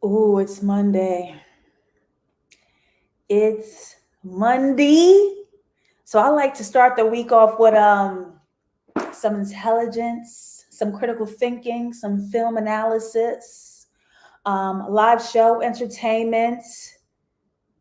Ooh, it's Monday. It's Monday. So I like to start the week off with some intelligence, some critical thinking, some film analysis, live show entertainment,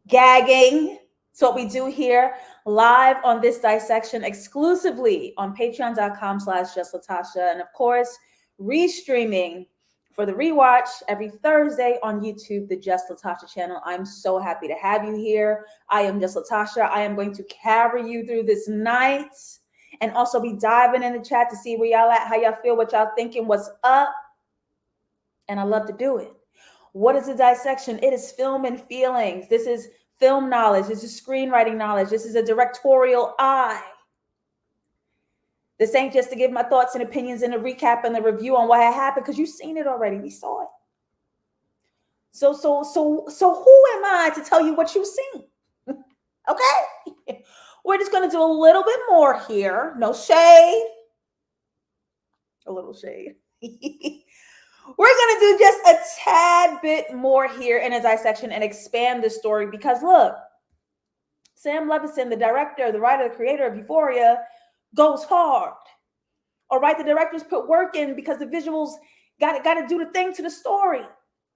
gagging. It's what we do here live on this dissection exclusively on patreon.com/JustLatasha. And of course, restreaming for the rewatch every Thursday on YouTube, the Just Latasha channel. I'm so happy to have you here. I am Just Latasha. I am going to carry you through this night and also be diving in the chat to see where y'all at, how y'all feel, what y'all thinking, what's up. And I love to do it. What is a dissection? It is film and feelings. This is film knowledge. This is screenwriting knowledge. This is a directorial eye. This ain't just to give my thoughts and opinions and a recap and a review on what had happened, because you've seen it already. We saw it. So who am I to tell you what you've seen? Okay? We're just going to do a little bit more here. No shade. A little shade. We're going to do just a tad bit more here in a dissection and expand the story, because look, Sam Levinson, the director, the writer, the creator of Euphoria, goes hard. All right, the directors put work in because the visuals got to do the thing to the story.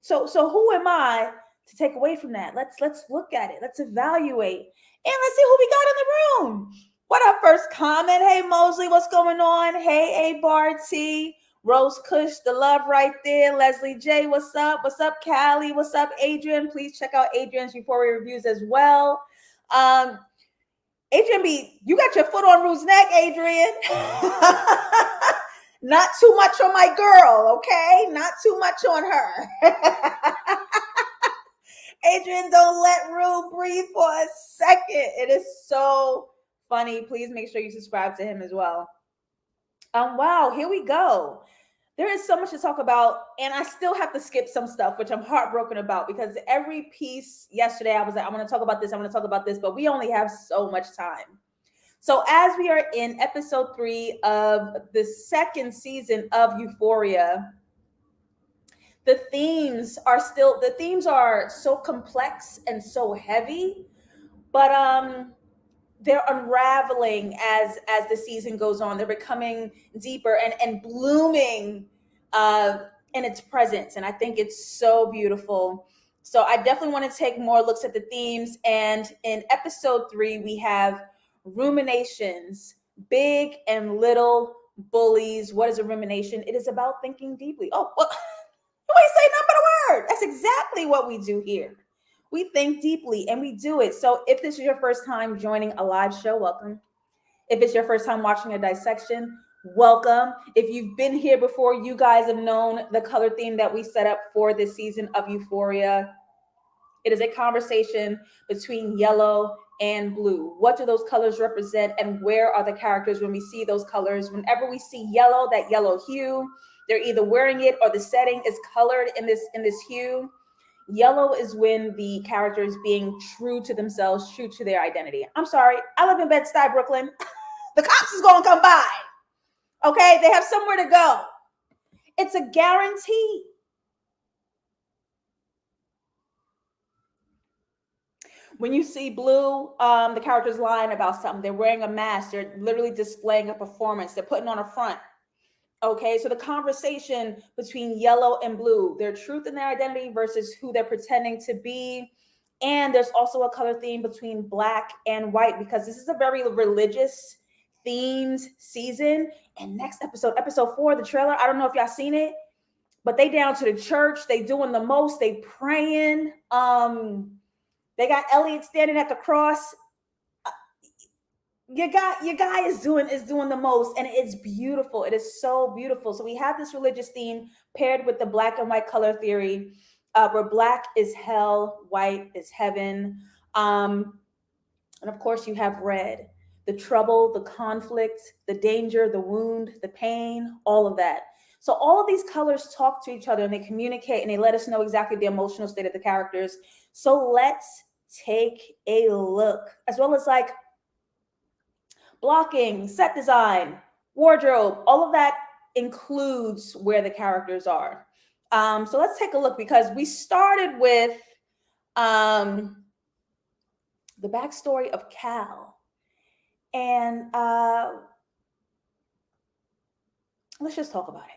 So who am I to take away from that? Let's look at it. Let's evaluate. And let's see who we got in the room. What up, first comment? Hey, Mosley, what's going on? Hey, A Bar T. Rose Kush, the love right there. Leslie J, what's up? What's up, Callie? What's up, Adrian? Please check out Adrian's Euphoria reviews as well. Adrian B, you got your foot on Rue's neck, Adrian. Not too much on my girl, okay? Not too much on her. Adrian, don't let Rue breathe for a second. It is so funny. Please make sure you subscribe to him as well. Wow, here we go. There is so much to talk about, and I still have to skip some stuff, which I'm heartbroken about, because every piece yesterday I was like, I'm going to talk about this, I'm going to talk about this, but we only have so much time. So as we are in episode 3 of the second season of Euphoria, the themes are so complex and so heavy, but they're unraveling as the season goes on. They're becoming deeper and blooming in its presence, and I think it's so beautiful. So I definitely want to take more looks at the themes. And in episode 3, we have ruminations, big and little bullies. What is a rumination? It is about thinking deeply. Oh, well, nobody say nothing but a word. That's exactly what we do here. We think deeply and we do it. So if this is your first time joining a live show, welcome. If it's your first time watching a dissection, welcome. If you've been here before, you guys have known the color theme that we set up for this season of Euphoria. It is a conversation between yellow and blue. What do those colors represent, and where are the characters when we see those colors? Whenever we see yellow, that yellow hue, they're either wearing it or the setting is colored in this hue. Yellow is when the character is being true to themselves, true to their identity. I'm sorry, I live in Bed-Stuy, Brooklyn. The cops is going to come by. Okay, they have somewhere to go. It's a guarantee. When you see blue, the character's lying about something. They're wearing a mask. They're literally displaying a performance. They're putting on a front. Okay, so the conversation between yellow and blue, their truth and their identity versus who they're pretending to be. And there's also a color theme between black and white, because this is a very religious themed season. And next episode 4, the trailer, I don't know if y'all seen it, but they down to the church. They doing the most. They praying. They got Elliot standing at the cross. Your guy is doing the most, and it's beautiful. It is so beautiful. So we have this religious theme paired with the black and white color theory, where black is hell, white is heaven, and of course you have red, the trouble, the conflict, the danger, the wound, the pain, all of that. So all of these colors talk to each other, and they communicate, and they let us know exactly the emotional state of the characters. So let's take a look, as well as like blocking, set design, wardrobe, all of that includes where the characters are. So let's take a look, because we started with the backstory of Cal. And let's just talk about it.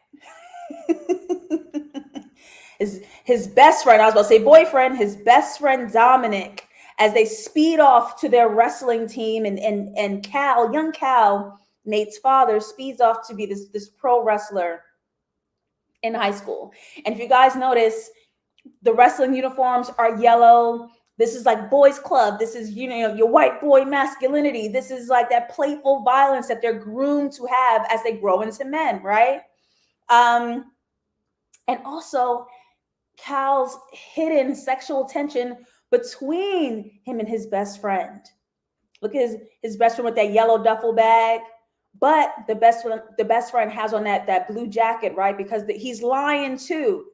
his best friend, I was about to say boyfriend, his best friend Dominic, as they speed off to their wrestling team, and Cal, young Cal, Nate's father, speeds off to be this pro wrestler in high school. And if you guys notice, the wrestling uniforms are yellow. This is like boys club. This is, your white boy masculinity. This is like that playful violence that they're groomed to have as they grow into men, right? And also Cal's hidden sexual tension between him and his best friend. Look at his best friend with that yellow duffel bag, but the best friend has on that blue jacket, right? Because he's lying too.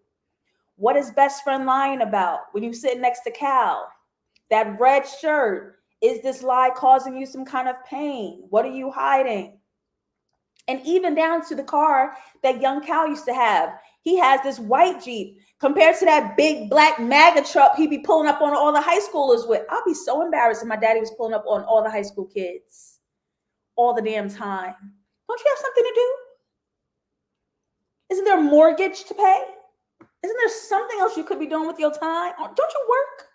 What is best friend lying about when you sit next to Cal? That red shirt. Is this lie causing you some kind of pain? What are you hiding? And even down to the car that young Cal used to have. He has this white Jeep compared to that big black MAGA truck he'd be pulling up on all the high schoolers with. I'll be so embarrassed if my daddy was pulling up on all the high school kids all the damn time. Don't you have something to do? Isn't there a mortgage to pay? Isn't there something else you could be doing with your time? Don't you work?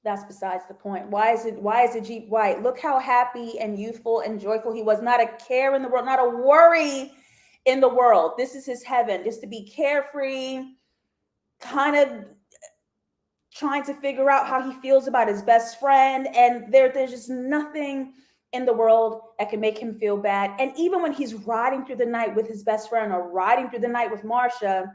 That's besides the point. Why is it Jeep white? Look how happy and youthful and joyful he was. Not a care in the world, not a worry in the world. This is his heaven, just to be carefree, kind of trying to figure out how he feels about his best friend. And there's just nothing in the world that can make him feel bad. And even when he's riding through the night with his best friend, or riding through the night with Marsha,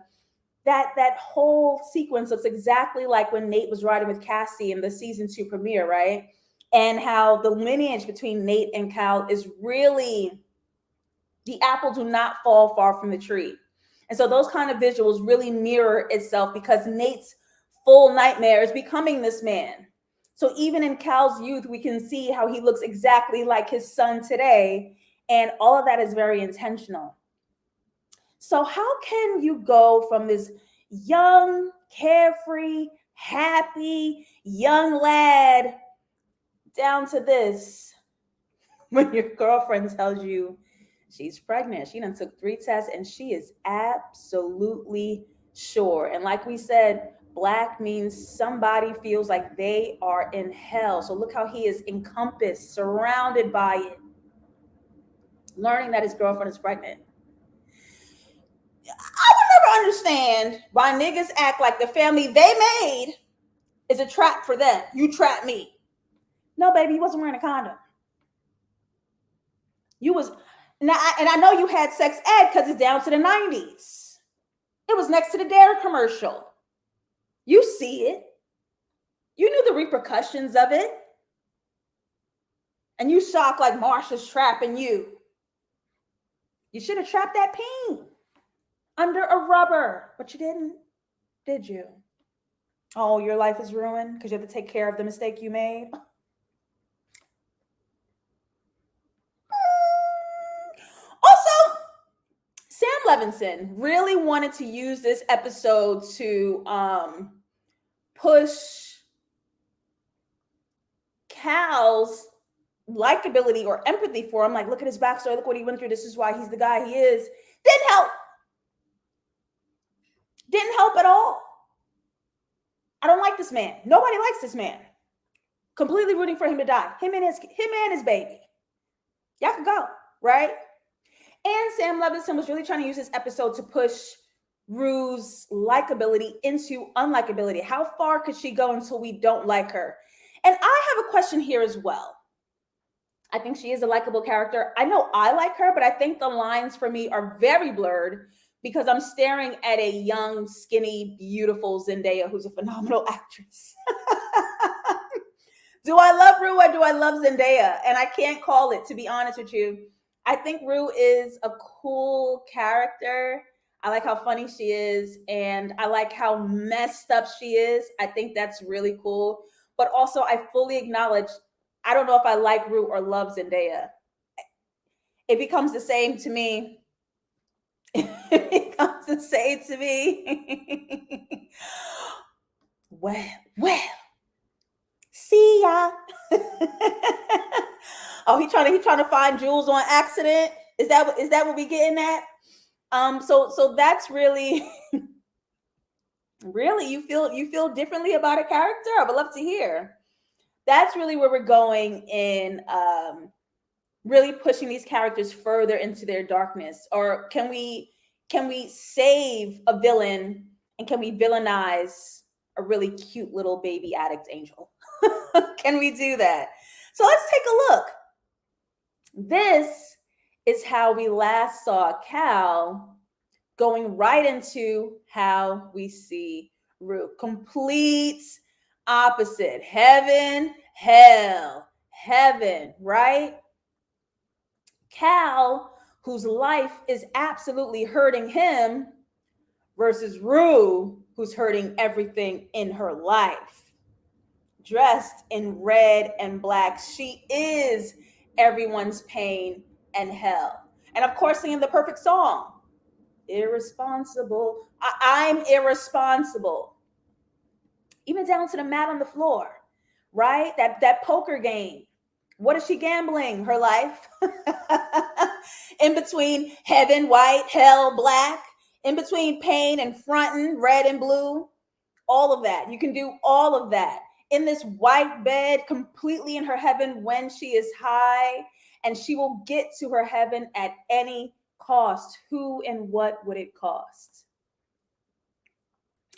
that whole sequence looks exactly like when Nate was riding with Cassie in the season 2 premiere, right? And how the lineage between Nate and Cal is really, the apple do not fall far from the tree. And so those kind of visuals really mirror itself, because Nate's full nightmare is becoming this man. So even in Cal's youth, we can see how he looks exactly like his son today. And all of that is very intentional. So how can you go from this young, carefree, happy, young lad down to this when your girlfriend tells you she's pregnant? She done took 3 tests and she is absolutely sure. And like we said, Black means somebody feels like they are in hell. So look how he is encompassed, surrounded by it, learning that his girlfriend is pregnant. I would never understand why niggas act like the family they made is a trap for them. You trap me. No, baby, you wasn't wearing a condom. You was, and I know you had sex ed because it's down to the 90s. It was next to the Dare commercial. You see it. You knew the repercussions of it. And you shocked like Marsha's trapping you. You should have trapped that peen under a rubber, but you didn't, did you? Oh, your life is ruined because you have to take care of the mistake you made. Also, Sam Levinson really wanted to use this episode to push Cal's likability or empathy for him. Like, look at his backstory. Look what he went through. This is why he's the guy he is. Didn't help. Didn't help at all. I don't like this man. Nobody likes this man. Completely rooting for him to die. Him and his baby. Y'all can go, right? And Sam Levinson was really trying to use this episode to push Rue's likability into unlikability. How far could she go until we don't like her? And I have a question here as well. I think she is a likable character. I know I like her, but I think the lines for me are very blurred because I'm staring at a young, skinny, beautiful Zendaya who's a phenomenal actress. Do I love Rue or do I love Zendaya? And I can't call it, to be honest with you. I think Rue is a cool character. I like how funny she is, and I like how messed up she is. I think that's really cool. But also, I fully acknowledge, I don't know if I like Rue or love Zendaya. it becomes the same to me. It becomes the same to me. Well, see ya. Oh, he trying to find Jules on accident. Is that what we getting at? So that's really really you feel differently about a character. I would love to hear. That's really where we're going in really pushing these characters further into their darkness. Or can we save a villain, and can we villainize a really cute little baby addict angel? Can we do that? So let's take a look. This is how we last saw Cal, going right into how we see Rue. Complete opposite. Heaven, hell, heaven, right? Cal, whose life is absolutely hurting him, versus Rue, who's hurting everything in her life. Dressed in red and black, she is everyone's pain and hell. And of course, singing the perfect song, irresponsible. I'm irresponsible. Even down to the mat on the floor, right? That poker game. What is she gambling? Her life. In between heaven, white, hell, black. In between pain and frontin', red and blue. All of that. You can do all of that in this white bed, completely in her heaven when she is high. And she will get to her heaven at any cost. Who and what would it cost?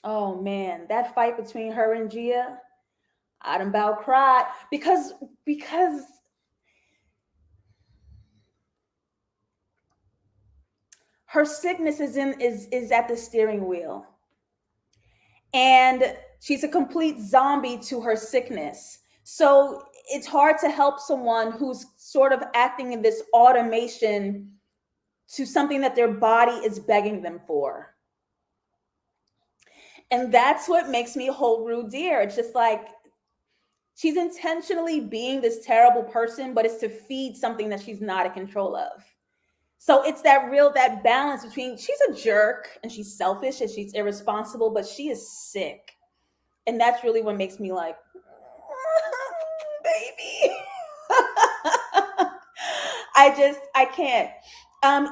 Oh man, that fight between her and Gia, I done about cried because her sickness is at the steering wheel, and she's a complete zombie to her sickness. So it's hard to help someone who's sort of acting in this automation to something that their body is begging them for. And that's what makes me hold Rue dear. It's just like she's intentionally being this terrible person, but it's to feed something that she's not in control of. So it's that balance between she's a jerk and she's selfish and she's irresponsible, but she is sick. And that's really what makes me like, baby. I can't.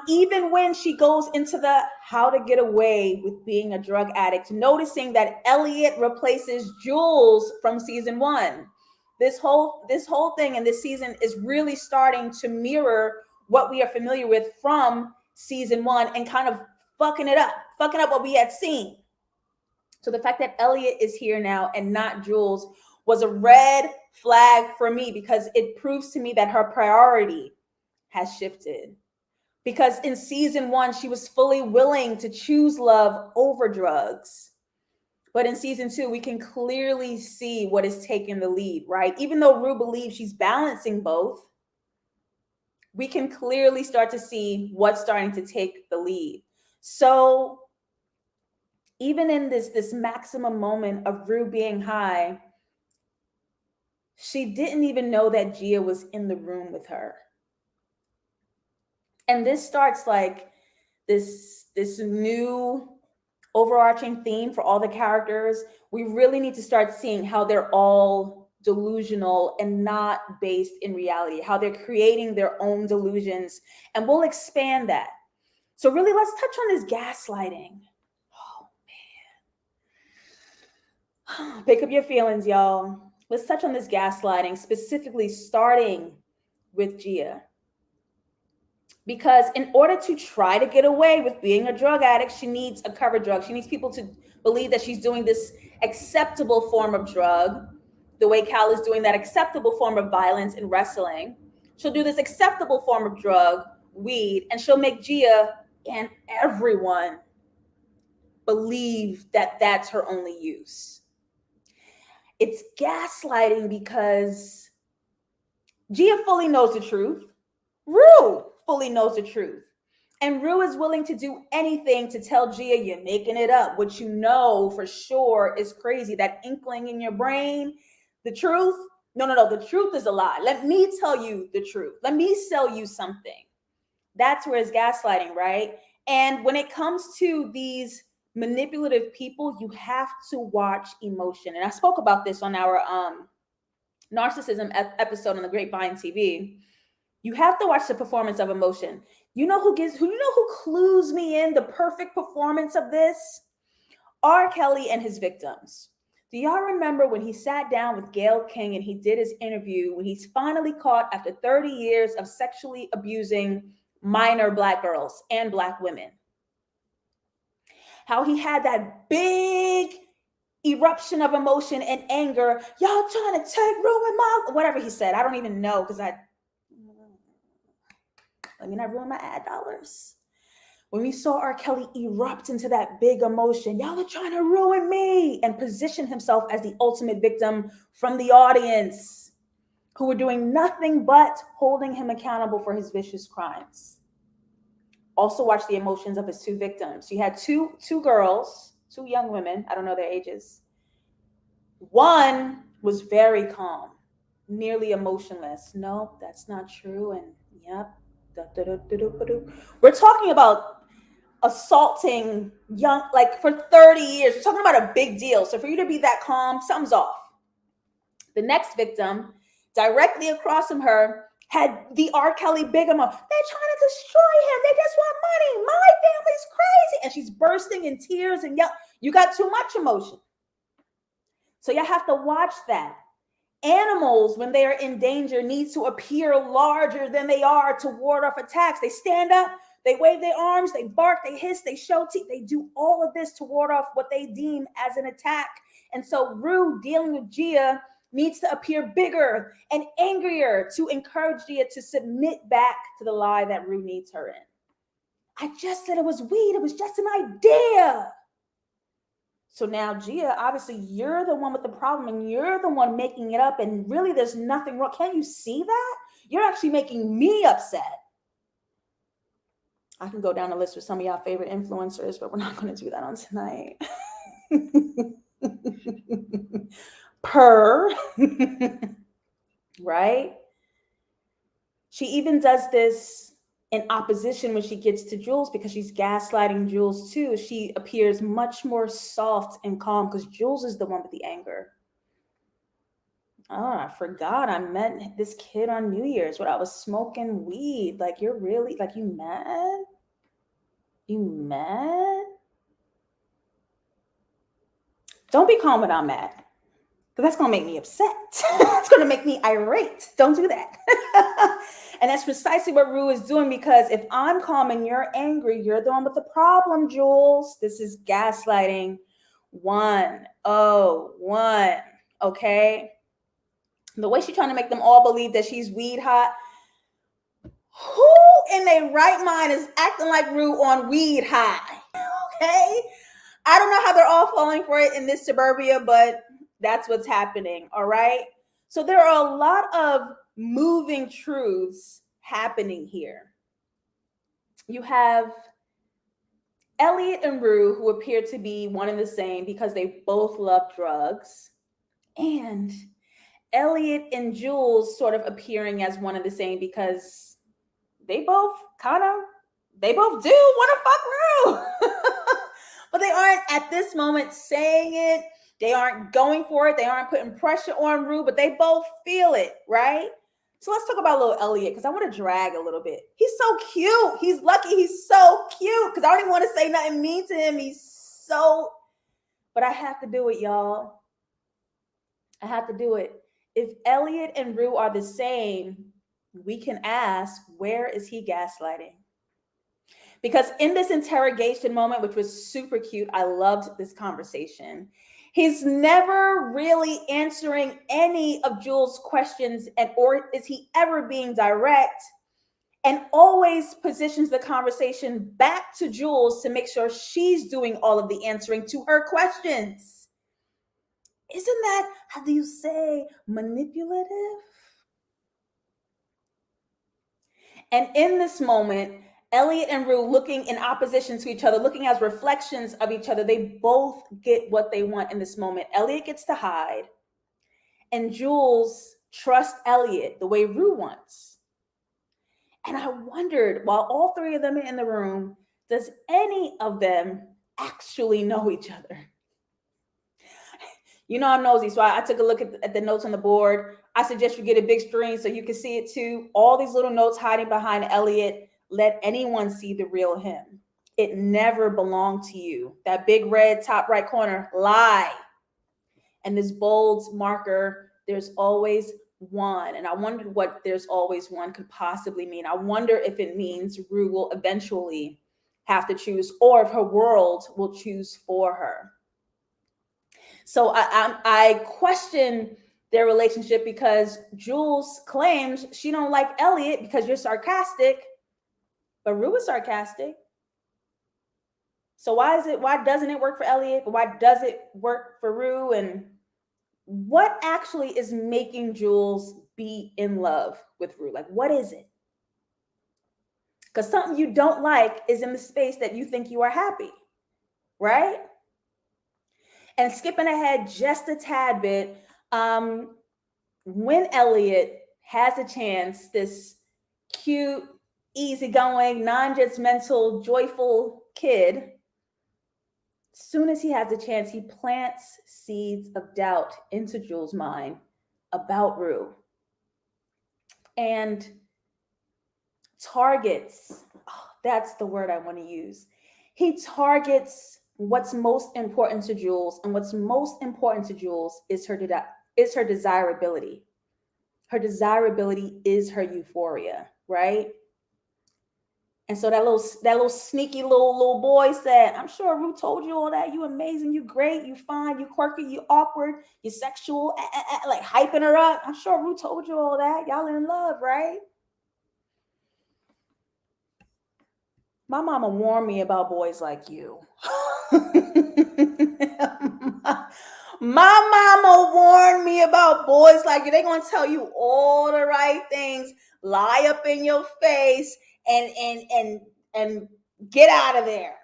Even when she goes into the how to get away with being a drug addict, noticing that Elliot replaces Jules from season 1. This whole thing in this season is really starting to mirror what we are familiar with from season 1 and kind of fucking up what we had seen. So the fact that Elliot is here now and not Jules was a red flag for me, because it proves to me that her priority has shifted. Because in season 1, she was fully willing to choose love over drugs. But in season 2, we can clearly see what is taking the lead, right? Even though Rue believes she's balancing both, we can clearly start to see what's starting to take the lead. So even in this maximum moment of Rue being high, she didn't even know that Gia was in the room with her. And this starts like this new overarching theme for all the characters. We really need to start seeing how they're all delusional and not based in reality, how they're creating their own delusions. And we'll expand that. So really, let's touch on this gaslighting. Oh man. Pick up your feelings, y'all. Let's touch on this gaslighting, specifically starting with Gia. Because in order to try to get away with being a drug addict, she needs a cover drug. She needs people to believe that she's doing this acceptable form of drug, the way Cal is doing that acceptable form of violence in wrestling. She'll do this acceptable form of drug, weed, and she'll make Gia and everyone believe that that's her only use. It's gaslighting because Gia fully knows the truth. Rue fully knows the truth. And Rue is willing to do anything to tell Gia you're making it up, which you know for sure is crazy. That inkling in your brain, the truth. No, the truth is a lie. Let me tell you the truth. Let me sell you something. That's where it's gaslighting, right? And when it comes to these manipulative people, you have to watch emotion. And I spoke about this on our narcissism episode on the Grapevine TV. You have to watch the performance of emotion. You know who clues me in the perfect performance of this? R. Kelly and his victims. Do y'all remember when he sat down with Gayle King and he did his interview when he's finally caught after 30 years of sexually abusing minor Black girls and Black women? How he had that big eruption of emotion and anger. Y'all trying to ruin my, whatever he said. I don't even know because let me not ruin my ad dollars. When we saw R. Kelly erupt into that big emotion, y'all are trying to ruin me, and position himself as the ultimate victim from the audience who were doing nothing but holding him accountable for his vicious crimes. Also watch the emotions of his two victims. He had two girls, two young women. I don't know their ages. One was very calm, nearly emotionless. No, that's not true. And yep. We're talking about assaulting young, like for 30 years. We're talking about a big deal. So for you to be that calm, something's off. The next victim, directly across from her, had the R. Kelly big emotion. They're trying to destroy him. They just want money. My family's crazy. And she's bursting in tears and yell. You got too much emotion. So you have to watch that. Animals, when they are in danger, need to appear larger than they are to ward off attacks. They stand up, they wave their arms, they bark, they hiss, they show teeth. They do all of this to ward off what they deem as an attack. And so Rue, dealing with Gia, needs to appear bigger and angrier to encourage Gia to submit back to the lie that Rue needs her in. I just said it was weed. It was just an idea. So now, Gia, obviously you're the one with the problem and you're the one making it up, and really there's nothing wrong. Can't you see that? You're actually making me upset. I can go down the list with some of y'all favorite influencers, but we're not going to do that on tonight. Right? She even does this in opposition when she gets to Jules, because she's gaslighting Jules too. She appears much more soft and calm because Jules is the one with the anger. Oh, I forgot I met this kid on New Year's when I was smoking weed. Like, you're really, like, you mad? You mad? Don't be calm when I'm mad, because that's going to make me upset. It's going to make me irate. Don't do that. And that's precisely what Rue is doing, because if I'm calm and you're angry, you're the one with the problem, Jules. This is gaslighting 101. Okay? The way she's trying to make them all believe that she's weed hot. Who in their right mind is acting like Rue on weed high? Okay? I don't know how they're all falling for it in this suburbia, but that's what's happening. All right? So there are a lot of moving truths happening here. You have Elliot and Rue, who appear to be one and the same because they both love drugs, and Elliot and Jules sort of appearing as one and the same because they both do want to fuck Rue. But they aren't at this moment saying it. They aren't going for it. They aren't putting pressure on Rue, but they both feel it, right? So let's talk about little Elliot, because I want to drag a little bit. He's so cute. He's lucky. He's so cute, because I don't even want to say nothing mean to him. But I have to do it, y'all. I have to do it. If Elliot and Rue are the same, we can ask, where is he gaslighting? Because in this interrogation moment, which was super cute, I loved this conversation. He's never really answering any of Jules' questions, or is he ever being direct, and always positions the conversation back to Jules to make sure she's doing all of the answering to her questions. Isn't that, how do you say, manipulative? And in this moment, Elliot and Rue, looking in opposition to each other, looking as reflections of each other, they both get what they want in this moment. Elliot gets to hide, and Jules trusts Elliot the way Rue wants. And I wondered, while all three of them are in the room, does any of them actually know each other? You know I'm nosy, so I took a look at the notes on the board. I suggest you get a big screen so you can see it too. All these little notes hiding behind Elliot. Let anyone see the real him. It never belonged to you. That big red top right corner, lie. And this bold marker, there's always one. And I wondered what there's always one could possibly mean. I wonder if it means Rue will eventually have to choose, or if her world will choose for her. So I question their relationship because Jules claims she don't like Elliot because you're sarcastic, but Rue is sarcastic. So why doesn't it work for Elliot, but why does it work for Rue? And what actually is making Jules be in love with Rue? Like, what is it? Because something you don't like is in the space that you think you are happy, right? And skipping ahead just a tad bit, when Elliot has a chance, this cute, easygoing, non-judgmental, joyful kid, as soon as he has a chance, he plants seeds of doubt into Jules' mind about Rue. And targets, oh, that's the word I want to use. He targets what's most important to Jules, and what's most important to Jules is her desirability. Her desirability is her euphoria, right? And so that little sneaky little boy said, I'm sure Rue told you all that. You amazing, you great, you fine, you quirky, you awkward, you sexual, like hyping her up. I'm sure Rue told you all that. Y'all are in love, right? My mama warned me about boys like you. My mama warned me about boys like you. They're gonna tell you all the right things, lie up in your face, and get out of there.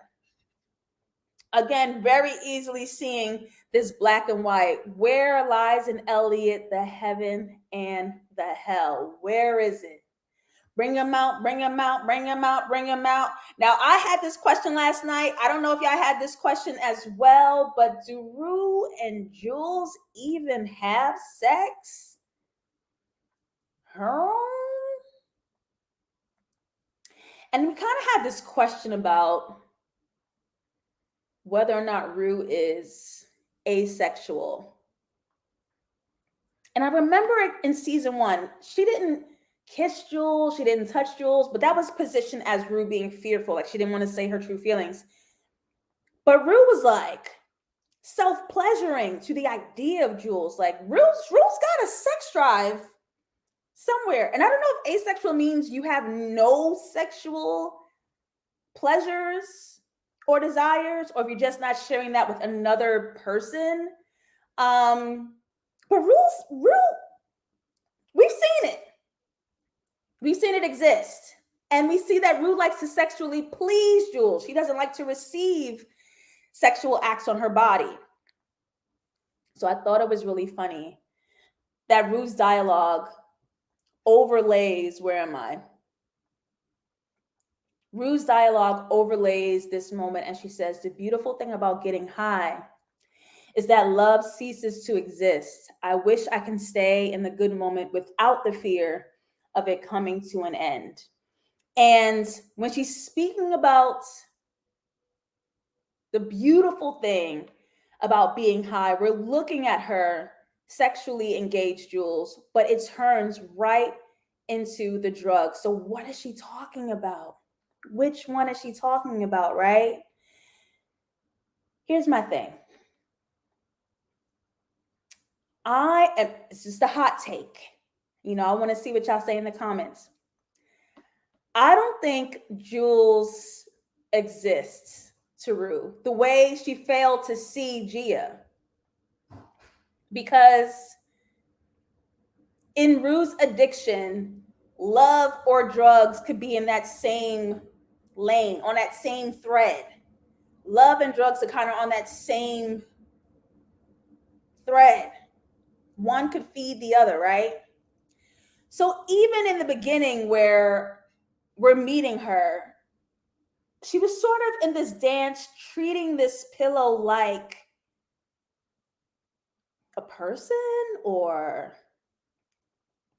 Again, very easily seeing this black and white. Where lies in Elliot the heaven and the hell? Where is it? Bring them out, bring them out, bring them out, bring them out. Now, I had this question last night. I don't know if y'all had this question as well, but do Rue and Jules even have sex? Huh? And we kind of had this question about whether or not Rue is asexual. And I remember it in season 1. She didn't kiss Jules, she didn't touch Jules, but that was positioned as Rue being fearful, like she didn't want to say her true feelings. But Rue was like self-pleasuring to the idea of Jules. Like Rue's got a sex drive somewhere. And I don't know if asexual means you have no sexual pleasures or desires, or if you're just not sharing that with another person. But Rue, we've seen it. We've seen it exist. And we see that Rue likes to sexually please Jules. She doesn't like to receive sexual acts on her body. So I thought it was really funny that Rue's dialogue overlays, where am I? Rue's dialogue overlays this moment, and she says, the beautiful thing about getting high is that love ceases to exist. I wish I can stay in the good moment without the fear of it coming to an end. And when she's speaking about the beautiful thing about being high, we're looking at her sexually engaged Jules, but it turns right into the drug. So what is she talking about? Which one is she talking about, right? Here's my thing. It's just a hot take. You know, I want to see what y'all say in the comments. I don't think Jules exists to Rue the way she failed to see Gia. Because in Rue's addiction, love or drugs could be in that same lane, on that same thread. Love and drugs are kind of on that same thread. One could feed the other, right? So even in the beginning where we're meeting her, she was sort of in this dance treating this pillow like a person or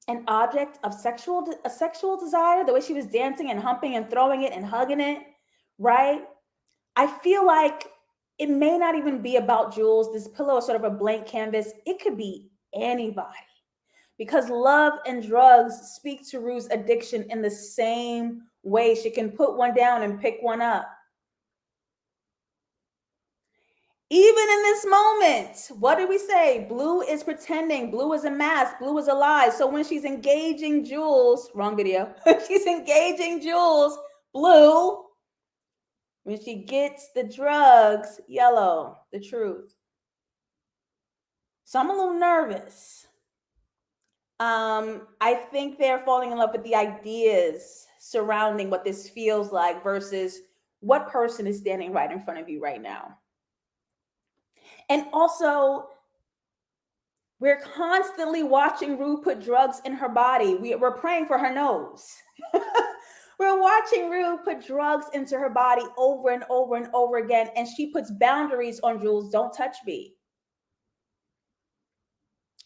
an object of a sexual desire, the way she was dancing and humping and throwing it and hugging it, right? I feel like it may not even be about Jules. This pillow is sort of a blank canvas. It could be anybody, because love and drugs speak to Rue's addiction in the same way. She can put one down and pick one up. Even in this moment, what did we say? Blue is pretending. Blue is a mask. Blue is a lie. So when she's engaging Jules, wrong video, she's engaging Jules, blue. When she gets the drugs, yellow, the truth. So I'm a little nervous. I think they're falling in love with the ideas surrounding what this feels like versus what person is standing right in front of you right now. And also, we're constantly watching Rue put drugs in her body. We're praying for her nose. We're watching Rue put drugs into her body over and over and over again. And she puts boundaries on Jules. Don't touch me.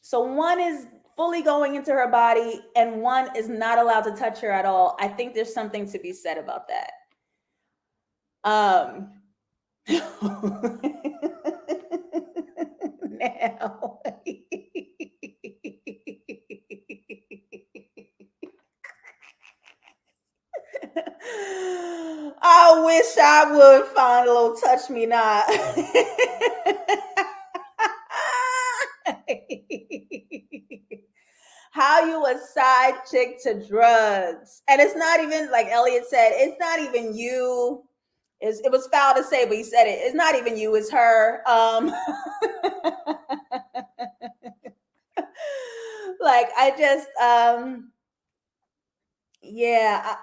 So one is fully going into her body and one is not allowed to touch her at all. I think there's something to be said about that. Now. I wish I would find a little touch me not. How you a side chick to drugs? And it's not even, like Elliot said, it's not even you. It was foul to say, but he said it. It's not even you, it's her. Like I just yeah,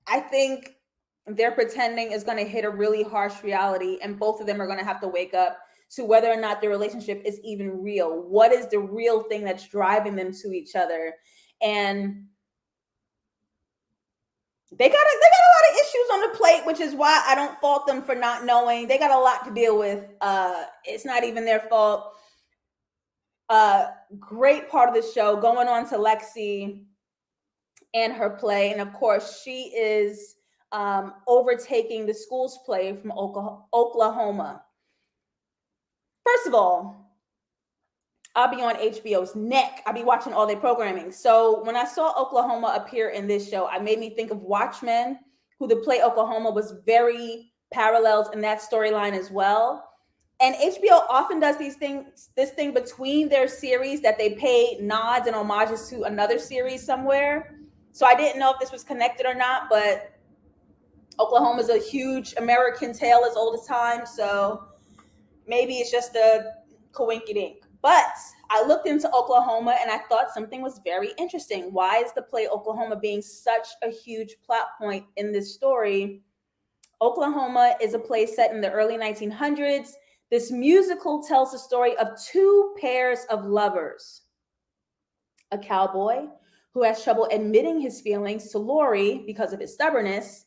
I think they're pretending is going to hit a really harsh reality, and both of them are going to have to wake up to whether or not their relationship is even real. What is the real thing that's driving them to each other? And they got a lot of issues on the plate, which is why I don't fault them for not knowing. They got a lot to deal with. It's not even their fault. Great part of the show, going on to Lexi and her play. And of course, she is overtaking the school's play from Oklahoma. First of all, I'll be on HBO's neck. I'll be watching all their programming. So when I saw Oklahoma appear in this show, I made me think of Watchmen, who the play Oklahoma was very parallels in that storyline as well. And HBO often does this thing between their series that they pay nods and homages to another series somewhere. So I didn't know if this was connected or not, but Oklahoma is a huge American tale as old as time. So maybe it's just a coinkydink. But I looked into Oklahoma and I thought something was very interesting. Why is the play Oklahoma being such a huge plot point in this story? Oklahoma is a play set in the early 1900s. This musical tells the story of two pairs of lovers. A cowboy who has trouble admitting his feelings to Lori because of his stubbornness,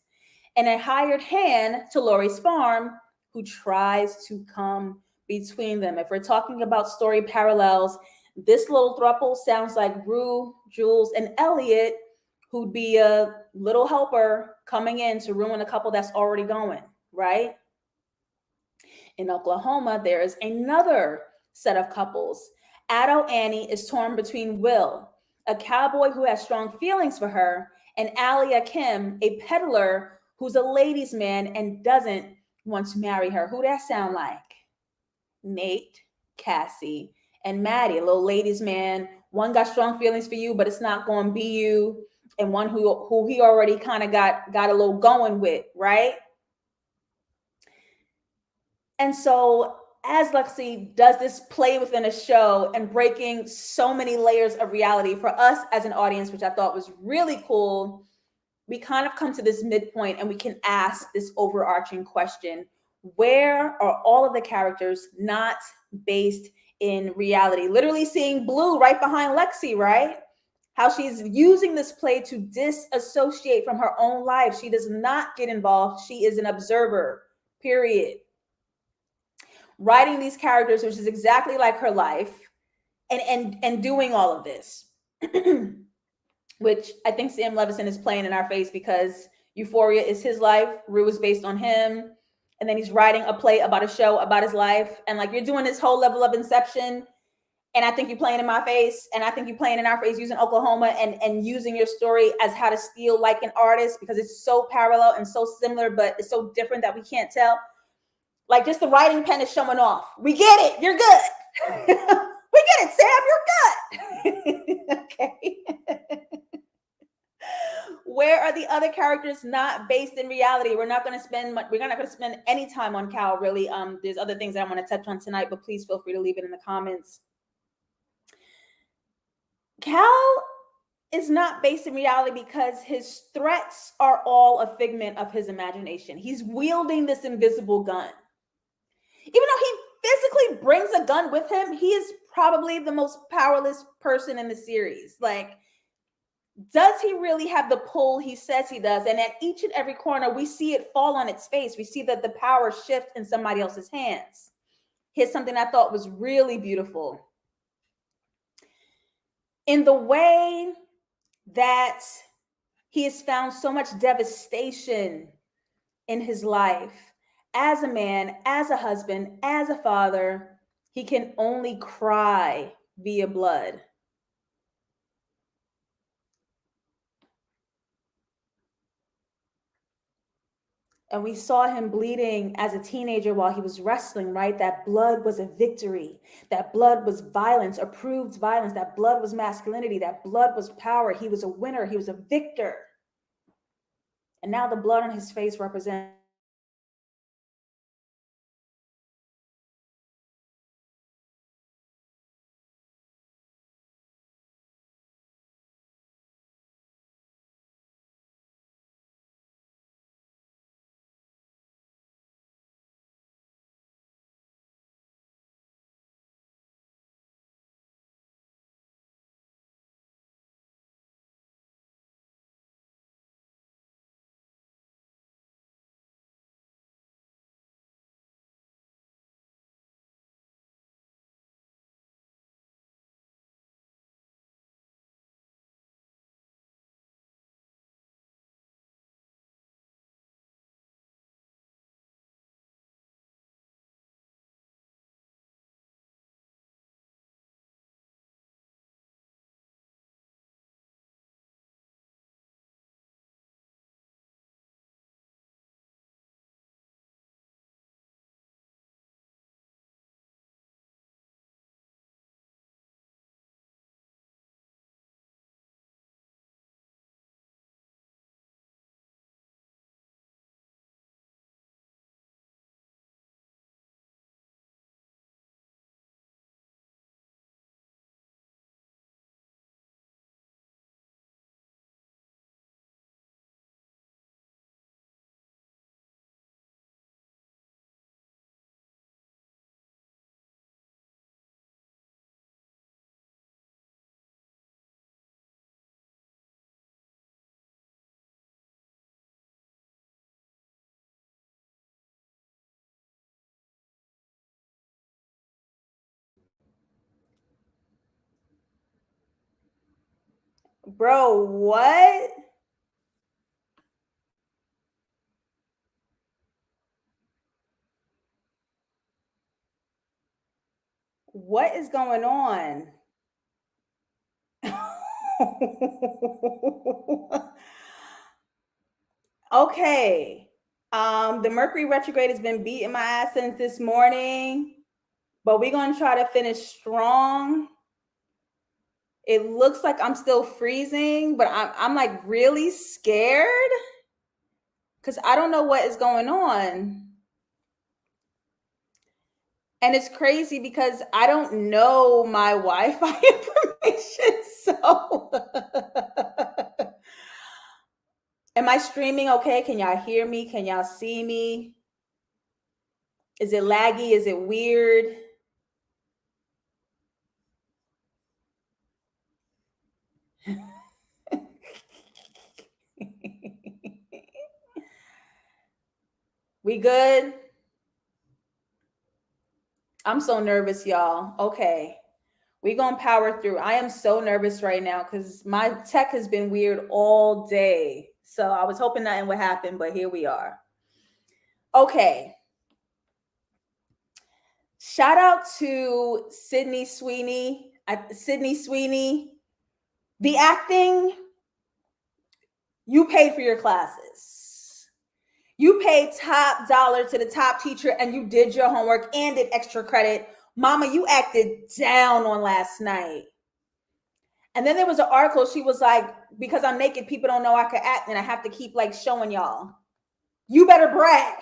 and a hired hand to Lori's farm who tries to come between them. If we're talking about story parallels, this little throuple sounds like Rue, Jules, and Elliot, who'd be a little helper coming in to ruin a couple that's already going, right? In Oklahoma, there is another set of couples. Addo Annie is torn between Will, a cowboy who has strong feelings for her, and Alia Kim, a peddler who's a ladies' man and doesn't want to marry her. Who that sound like? Nate, Cassie, and MADDIE, a little ladies' man. One got strong feelings for you, but it's not going to be you. And one who he already kind of got a little going with, right? And so as Lexi does this play within a show and breaking so many layers of reality for us as an audience, which I thought was really cool, we kind of come to this midpoint and we can ask this overarching question: where are all of the characters not based in reality? Literally seeing Blue right behind Lexi, right? how she's using this play to disassociate from her own life. She does not get involved. She is an observer, period. Writing these characters, which is exactly like her life, and doing all of this. Which I think Sam Levinson is playing in our face, because Euphoria is his life, Rue is based on him, and then he's writing a play about a show about his life, and like, you're doing this whole level of inception, and I think you're playing in my face, and I think you're playing in our face, using Oklahoma and using your story as how to steal like an artist, because it's so parallel and so similar, but it's so different that we can't tell. Like, just the writing pen is showing off. We get it. You're good. We get it, Sam. You're good. Okay. Where are the other characters not based in reality? We're not going to spend any time on Cal, really. There's other things that I want to touch on tonight, but please feel free to leave it in the comments. Cal is not based in reality because his threats are all a figment of his imagination. He's wielding this invisible gun. Even though he physically brings a gun with him, he is probably the most powerless person in the series. Like, does he really have the pull he says he does? And at each and every corner, we see it fall on its face. We see that the power shift in somebody else's hands. Here's something I thought was really beautiful. In the way that he has found so much devastation in his life, as a man, as a husband, as a father, he can only cry via blood. And we saw him bleeding as a teenager while he was wrestling, right? That blood was a victory. That blood was violence, approved violence. That blood was masculinity. That blood was power. He was a winner. He was a victor. And now the blood on his face represents bro, what? What is going on? Okay. The Mercury retrograde has been beating my ass since this morning, but we're gonna try to finish strong. It looks like I'm still freezing, but I'm like really scared because I don't know what is going on. And it's crazy because I don't know my Wi-Fi information. So am I streaming okay? Can y'all hear me? Can y'all see me? Is it laggy? Is it weird? We good? I'm so nervous, y'all. Okay. We're going to power through. I am so nervous right now because my tech has been weird all day. So I was hoping nothing would happen, but here we are. Okay. Shout out to Sydney Sweeney. The acting, you paid for your classes. You paid top dollar to the top teacher and you did your homework and did extra credit. Mama, you acted down on last night. And then there was an article, she was like, because I'm naked, people don't know I can act and I have to keep like showing y'all. You better brag.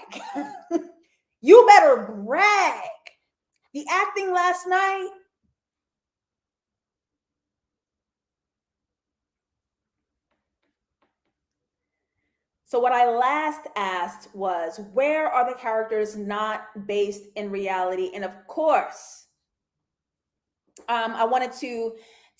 You better brag. The acting last night. So what I last asked was, where are the characters not based in reality? And of course, I wanted to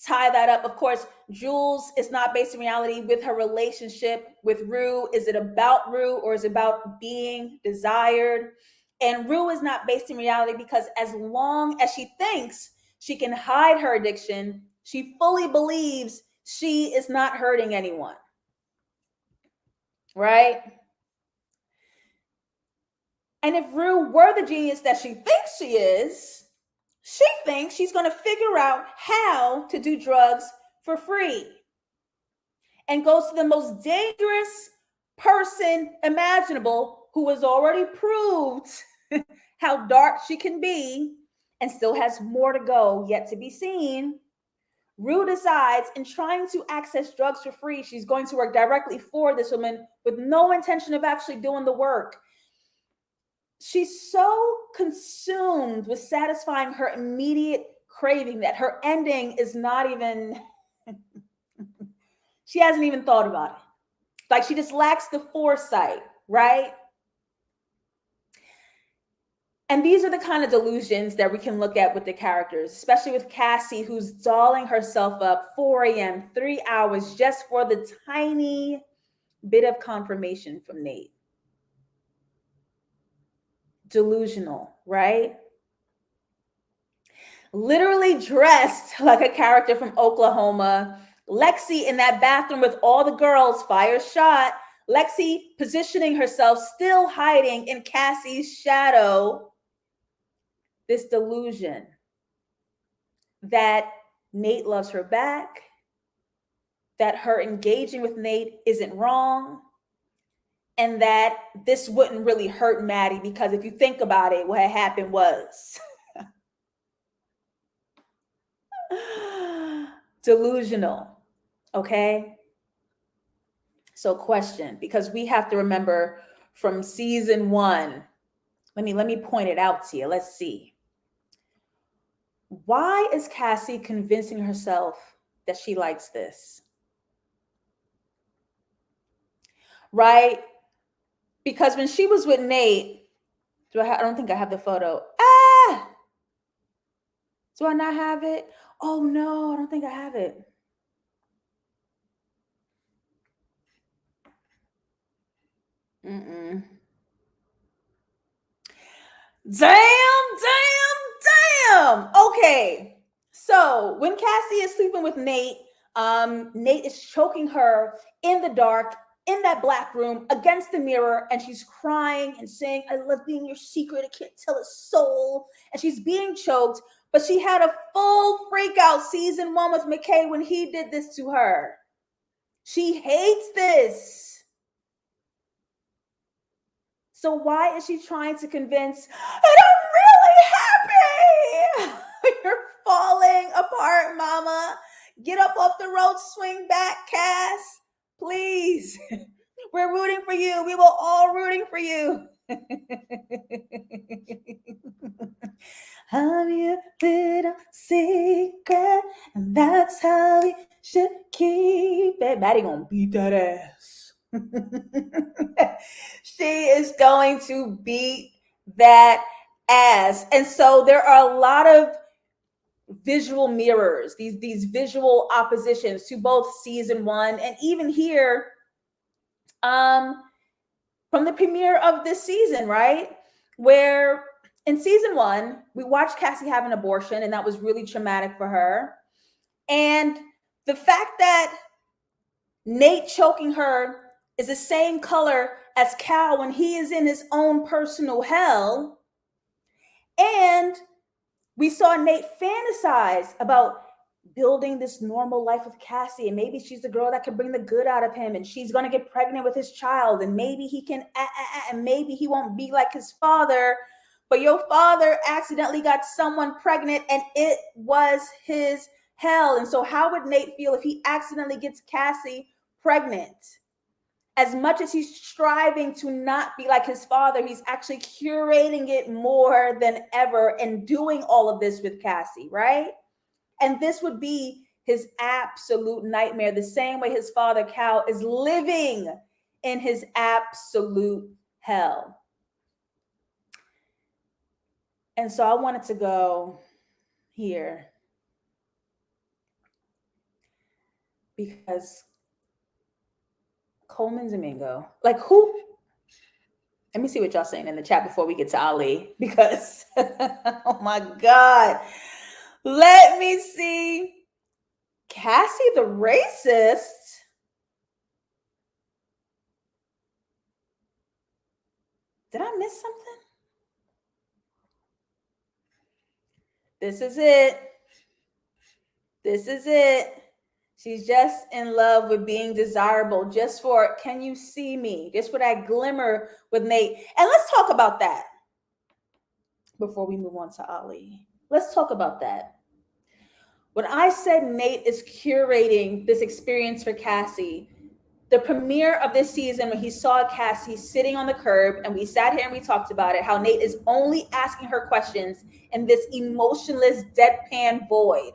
tie that up. Of course, Jules is not based in reality with her relationship with Rue. Is it about Rue or is it about being desired? And Rue is not based in reality because as long as she thinks she can hide her addiction, she fully believes she is not hurting anyone. Right? And if Rue were the genius that she thinks she is, she thinks she's going to figure out how to do drugs for free and goes to the most dangerous person imaginable who has already proved how dark she can be and still has more to go yet to be seen. Rue decides in trying to access drugs for free, she's going to work directly for this woman with no intention of actually doing the work. She's so consumed with satisfying her immediate craving that her ending is not even, she hasn't even thought about it. Like she just lacks the foresight, right? And these are the kind of delusions that we can look at with the characters, especially with Cassie, who's dolling herself up 4 a.m., 3 hours just for the tiny bit of confirmation from Nate. Delusional, right? Literally dressed like a character from Oklahoma. Lexi in that bathroom with all the girls, fire shot. Lexi positioning herself, still hiding in Cassie's shadow. This delusion that Nate loves her back, that her engaging with Nate isn't wrong, and that this wouldn't really hurt Maddie because if you think about it, what had happened was delusional. Okay? So question, because we have to remember from season 1, let me point it out to you. Let's see. Why is Cassie convincing herself that she likes this? Right? Because when she was with Nate, I don't think I have the photo. Do I not have it? Oh no, I don't think I have it. Mm-mm. Damn. Okay. So when Cassie is sleeping with Nate, Nate is choking her in the dark in that black room against the mirror, and she's crying and saying, "I love being your secret. I can't tell a soul." And she's being choked, but she had a full freak out season 1 with McKay when he did this to her. She hates this. So why is she trying to convince, and I'm really happy? You're falling apart, mama. Get up off the road, swing back, Cass. Please. We're rooting for you. We were all rooting for you. I'm your little secret, and that's how we should keep it. Maddie gonna beat that ass. She is going to beat that ass. And so there are a lot of visual mirrors, these visual oppositions to both season 1 and even here from from the premiere of this season, right? Where in season 1, we watched Cassie have an abortion, and that was really traumatic for her. And the fact that Nate choking her is the same color as Cal when he is in his own personal hell. And we saw Nate fantasize about building this normal life with Cassie, and maybe she's the girl that can bring the good out of him, and she's going to get pregnant with his child, and maybe he can and maybe he won't be like his father, but your father accidentally got someone pregnant and it was his hell. And so how would Nate feel if he accidentally gets Cassie pregnant? As much as he's striving to not be like his father, he's actually curating it more than ever and doing all of this with Cassie, right? And this would be his absolute nightmare, the same way his father, Cal, is living in his absolute hell. And so I wanted to go here because Coleman Domingo, like who? Let me see what y'all saying in the chat before we get to Ali, because oh my God. Let me see. Cassie the racist. Did I miss something? This is it. This is it. She's just in love with being desirable, just for, can you see me? Just for that glimmer with Nate. And let's talk about that before we move on to Ali. Let's talk about that. When I said Nate is curating this experience for Cassie, the premiere of this season, when he saw Cassie sitting on the curb, and we sat here and we talked about it, how Nate is only asking her questions in this emotionless deadpan void,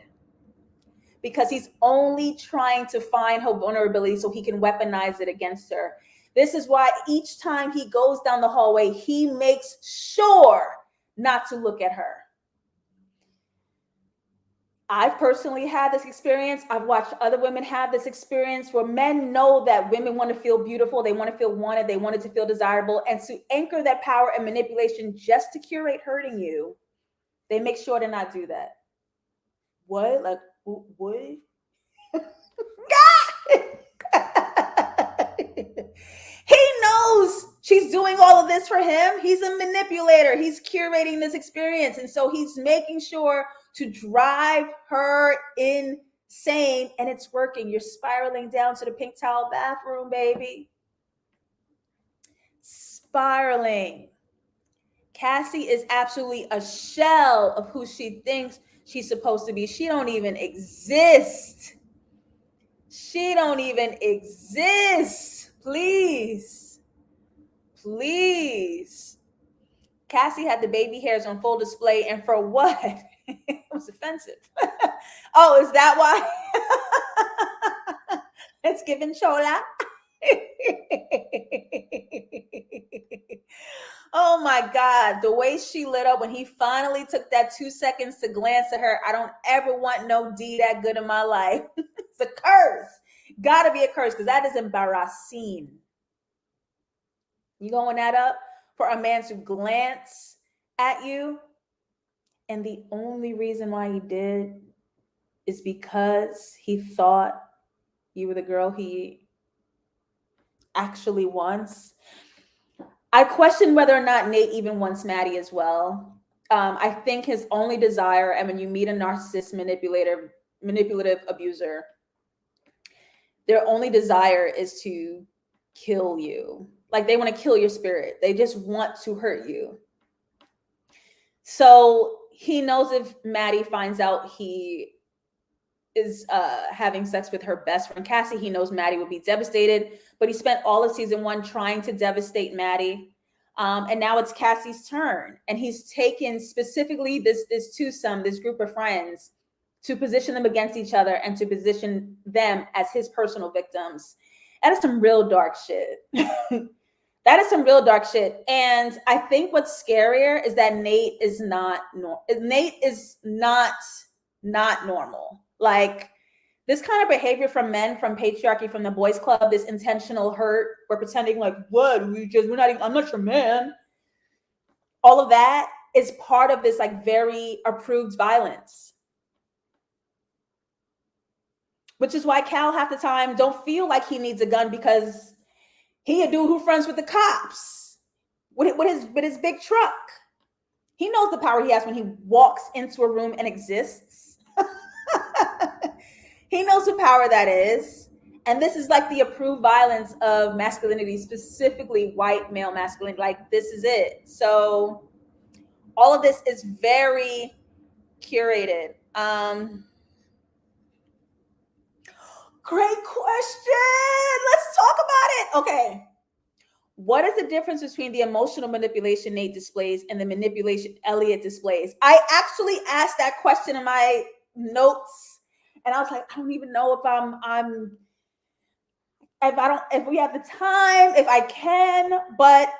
because he's only trying to find her vulnerability so he can weaponize it against her. This is why each time he goes down the hallway, he makes sure not to look at her. I've personally had this experience. I've watched other women have this experience where men know that women want to feel beautiful. They want to feel wanted. They want it to feel desirable. And to anchor that power and manipulation just to curate hurting you, they make sure to not do that. What? Like, what? He knows she's doing all of this for him. He's a manipulator. He's curating this experience. And so he's making sure to drive her insane. And it's working. You're spiraling down to the pink towel bathroom, baby. Spiraling. Cassie is absolutely a shell of who she thinks she's supposed to be. She don't even exist. She don't even exist. Please. Please. Cassie had the baby hairs on full display, and for what? It was offensive. Oh, is that why? It's giving chola. Oh my God, the way she lit up when he finally took that 2 seconds to glance at her. I don't ever want no D that good in my life. It's a curse. Gotta be a curse, because that is embarrassing. You going that up for a man to glance at you? And the only reason why he did is because he thought you were the girl he actually wants. I question whether or not Nate even wants Maddie as well. I think his only desire, and when you meet a narcissist, manipulative abuser, their only desire is to kill you. Like, they want to kill your spirit. They just want to hurt you. So he knows if Maddie finds out he is having sex with her best friend Cassie, he knows Maddie would be devastated. But he spent all of season 1 trying to devastate Maddie. And now it's Cassie's turn. And he's taken specifically this twosome, this group of friends, to position them against each other and to position them as his personal victims. That is some real dark shit. That is some real dark shit. And I think what's scarier is that Nate is not normal. Like, This kind of behavior from men, from patriarchy, from the boys club, this intentional hurt, we're pretending like, what, we're not even, I'm not your man. All of that is part of this like very approved violence. Which is why Cal half the time don't feel like he needs a gun, because he a dude who friends with the cops with his big truck. He knows the power he has when he walks into a room and exists. He knows the power that is. And this is like the approved violence of masculinity, specifically white male masculinity. Like, this is it. So all of this is very curated. Great question. Let's talk about it. Okay. What is the difference between the emotional manipulation Nate displays and the manipulation Elliot displays? I actually asked that question in my notes, and I was like, I don't even know if we have the time, if I can, but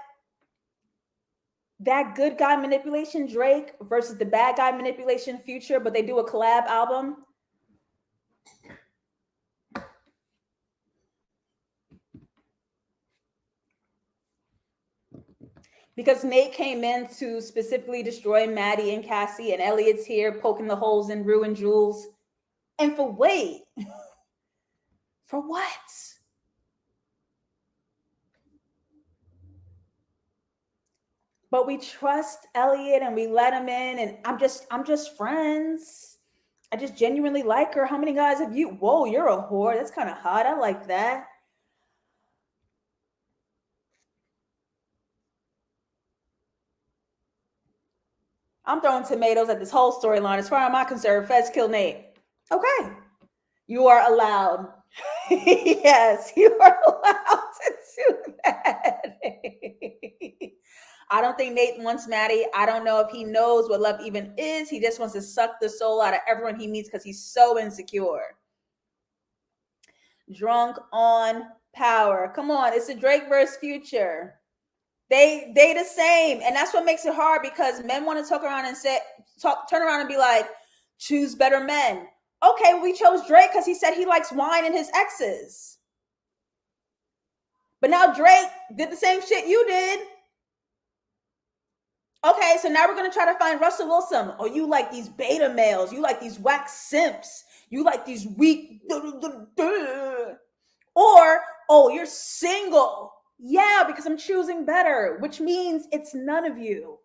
that good guy manipulation Drake versus the bad guy manipulation Future, but they do a collab album. Because Nate came in to specifically destroy MADDIE and Cassie, and Elliot's here poking the holes in Rue and Jules. And for wait, for what? But we trust Elliot and we let him in, and I'm just friends. I just genuinely like her. How many guys have you? Whoa, you're a whore. That's kind of hot. I like that. I'm throwing tomatoes at this whole storyline. As far as I'm concerned, Feds kill Nate. Okay. You are allowed. Yes, you are allowed to do that. I don't think Nate wants MADDIE. I don't know if he knows what love even is. He just wants to suck the soul out of everyone he meets because he's so insecure. Drunk on power. Come on, it's a Drake versus Future. They the same, and that's what makes it hard, because men want to turn around and be like, choose better men. Okay, we chose Drake because he said he likes wine and his exes. But now Drake did the same shit you did. Okay, so now we're going to try to find Russell Wilson. Oh, you like these beta males. You like these whack simps. You like these weak. Or, oh, you're single. Yeah, because I'm choosing better, which means it's none of you.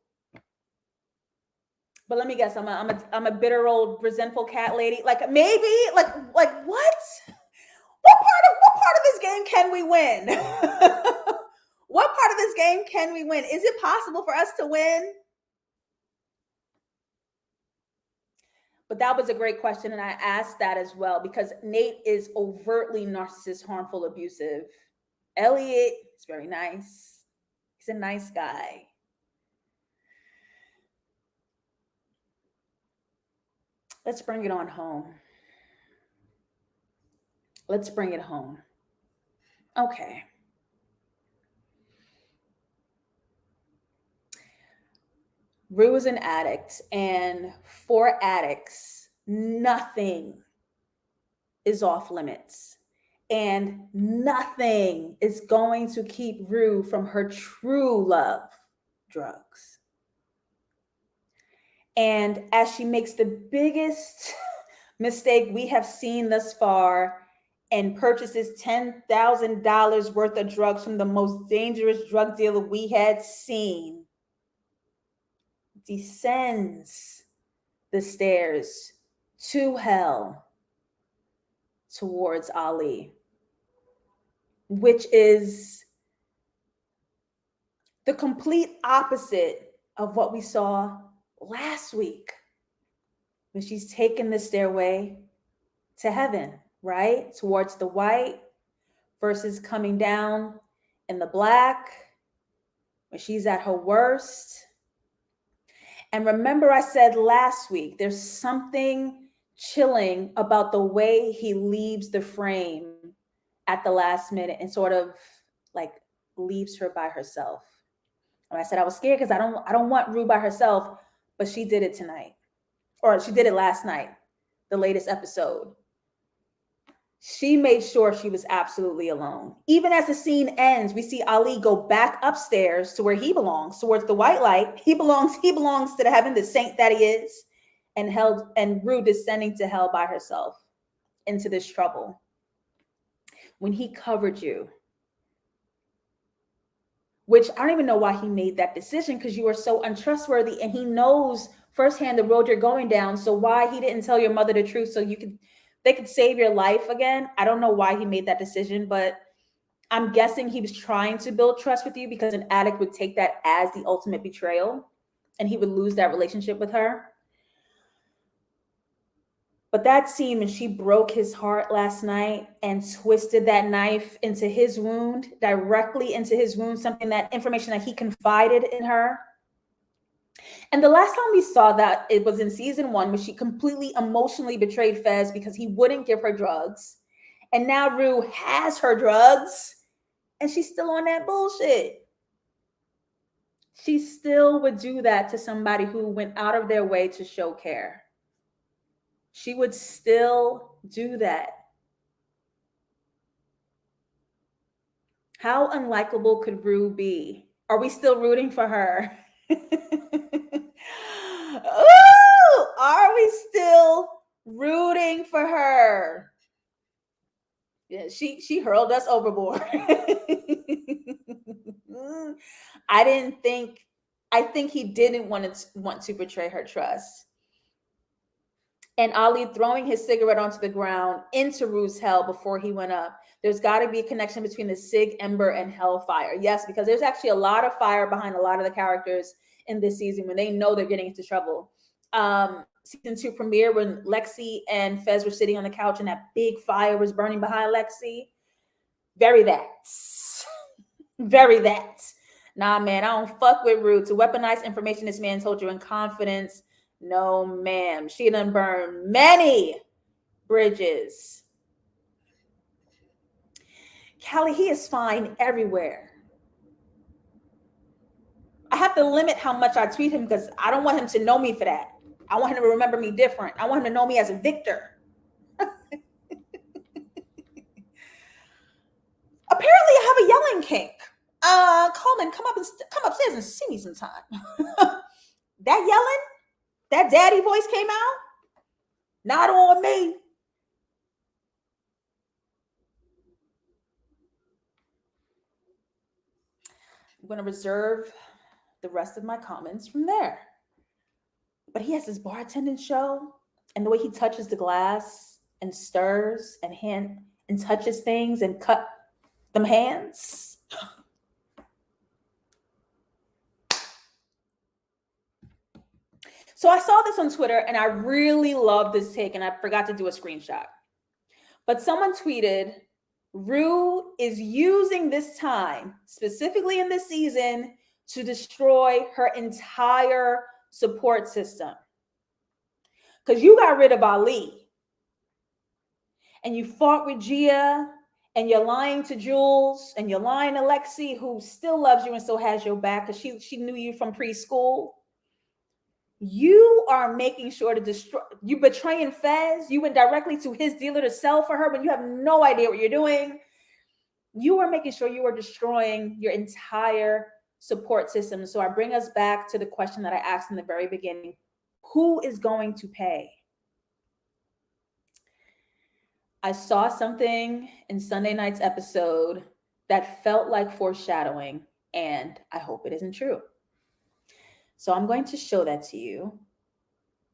But let me guess, I'm a bitter old resentful cat lady. Like, maybe, like what? What part of this game can we win? What part of this game can we win? Is it possible for us to win? But that was a great question, and I asked that as well, because Nate is overtly narcissist, harmful, abusive. Elliot is very nice. He's a nice guy. Let's bring it on home. Let's bring it home. Okay. Rue is an addict, and for addicts, nothing is off limits, and nothing is going to keep Rue from her true love, drugs. And as she makes the biggest mistake we have seen thus far and purchases $10,000 worth of drugs from the most dangerous drug dealer we had seen, descends the stairs to hell towards Ali, which is the complete opposite of what we saw last week when she's taken the stairway to heaven, right? Towards the white versus coming down in the black when she's at her worst. And remember, I said last week, there's something chilling about the way he leaves the frame at the last minute and sort of like leaves her by herself. And I said I was scared because I don't want Rue by herself, but she did it tonight, or she did it last night, the latest episode. She made sure she was absolutely alone. Even as the scene ends, we see Ali go back upstairs to where he belongs, towards the white light. He belongs to the heaven, the saint that he is, and Rue descending to hell by herself into this trouble. When he covered you, which I don't even know why he made that decision, because you are so untrustworthy and he knows firsthand the road you're going down. So why he didn't tell your mother the truth so they could save your life again? I don't know why he made that decision, but I'm guessing he was trying to build trust with you, because an addict would take that as the ultimate betrayal and he would lose that relationship with her. But that scene when she broke his heart last night and twisted that knife into his wound, directly into his wound, something, that information that he confided in her. And the last time we saw that, it was in season 1, when she completely emotionally betrayed Fez because he wouldn't give her drugs. And now Rue has her drugs and she's still on that bullshit. She still would do that to somebody who went out of their way to show care. She would still do that. How unlikable could Rue be? Are we still rooting for her? Ooh, are we still rooting for her? Yeah, she hurled us overboard. I think he didn't want to betray her trust. And Ali throwing his cigarette onto the ground into Rue's hell before he went up. There's got to be a connection between the Sig, Ember, and Hellfire. Yes, because there's actually a lot of fire behind a lot of the characters in this season when they know they're getting into trouble. Season 2 premiere, when Lexi and Fez were sitting on the couch and that big fire was burning behind Lexi. Very that. Very that. Nah, man, I don't fuck with Rue. To weaponize information this man told you in confidence. No, ma'am. She done burned many bridges. Callie, he is fine everywhere. I have to limit how much I tweet him because I don't want him to know me for that. I want him to remember me different. I want him to know me as a victor. Apparently, I have a yelling kink. Coleman, come upstairs and see me sometime. That yelling, that daddy voice came out. Not on me. I'm going to reserve the rest of my comments from there. But he has this bartending show, and the way he touches the glass and stirs and touches things and cut them hands. So I saw this on Twitter and I really love this take, and I forgot to do a screenshot. But someone tweeted, Rue is using this time, specifically in this season, to destroy her entire support system. Because you got rid of Ali and you fought with Gia, and you're lying to Jules, and you're lying to Lexi, who still loves you and still has your back because she knew you from preschool. You are making sure to destroy, you betraying Fez. You went directly to his dealer to sell for her when you have no idea what you're doing. You are making sure you are destroying your entire support system. So I bring us back to the question that I asked in the very beginning. Who is going to pay? I saw something in Sunday night's episode that felt like foreshadowing, and I hope it isn't true. So I'm going to show that to you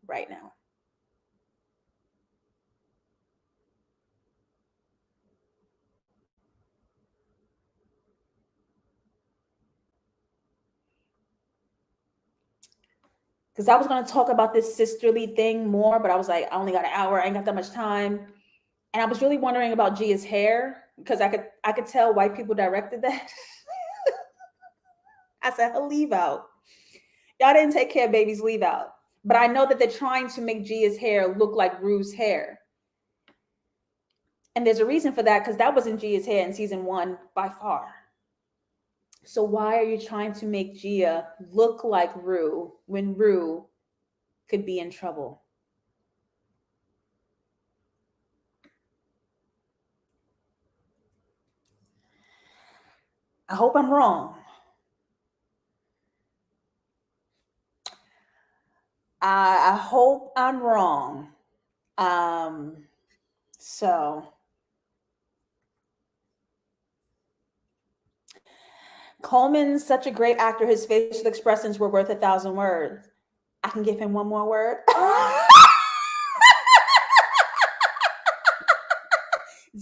right now. Because I was going to talk about this sisterly thing more, but I was like, I only got an hour. I ain't got that much time. And I was really wondering about Gia's hair, because I could tell white people directed that. I said, her leave out. Y'all didn't take care of baby's leave out. But I know that they're trying to make Gia's hair look like Rue's hair. And there's a reason for that, because that wasn't Gia's hair in season 1 by far. So why are you trying to make Gia look like Rue when Rue could be in trouble? I hope I'm wrong. I hope I'm wrong. So Coleman's such a great actor. His facial expressions were worth 1,000 words. I can give him one more word.